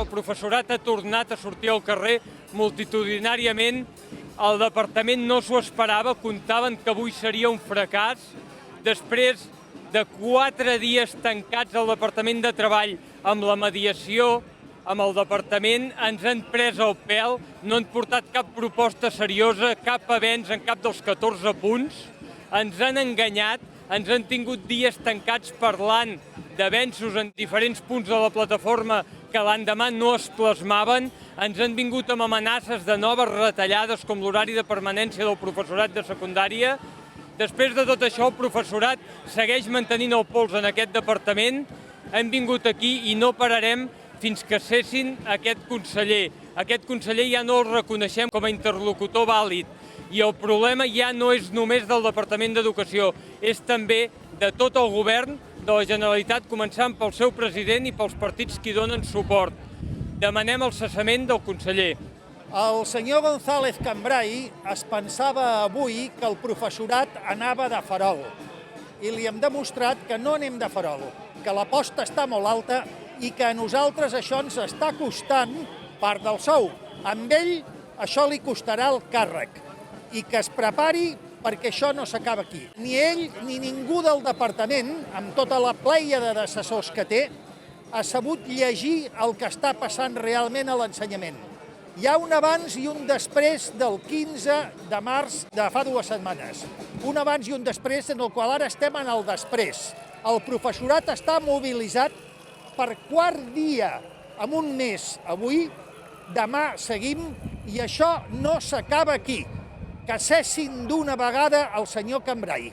el professorat ha tornat a sortir al carrer multitudinàriament. El departament no s'ho esperava, comptaven que avui seria un fracàs. Després de 4 dies tancats al Departament de Treball amb la mediació, amb el departament, ens han pres el pèl, no han portat cap proposta seriosa, cap avenç en cap dels 14 punts, ens han enganyat, ens han tingut dies tancats parlant d'avenços en diferents punts de la plataforma que l'endemà no es plasmaven, ens han vingut amb amenaces de noves retallades com l'horari de permanència del professorat de secundària. Després de tot això, el professorat segueix mantenint el pols en aquest departament. Hem vingut aquí i no pararem fins que cessin aquest conseller. Aquest conseller ja no el reconeixem com a interlocutor vàlid. I el problema ja no és només del Departament d'Educació, és també de tot el govern de la Generalitat, començant pel seu president i pels partits que hi donen suport. Demanem el cessament del conseller. El senyor González Cambray es pensava avui que el professorat anava de farol i li hem demostrat que no anem de farol, que l'aposta està molt alta i que a nosaltres això ens està costant part del sou. Amb ell això li costarà el càrrec i que es prepari perquè això no s'acaba aquí. Ni ell ni ningú del departament, amb tota la plèiade d'assessors que té, ha sabut llegir el que està passant realment a l'ensenyament. Hi ha un abans i un després del 15 de març de fa 2 setmanes. Un abans i un després en el qual ara estem en el després. El professorat està mobilitzat per 4 dia en un mes avui, demà seguim i això no s'acaba aquí. Que cessin d'una vegada el senyor Cambray.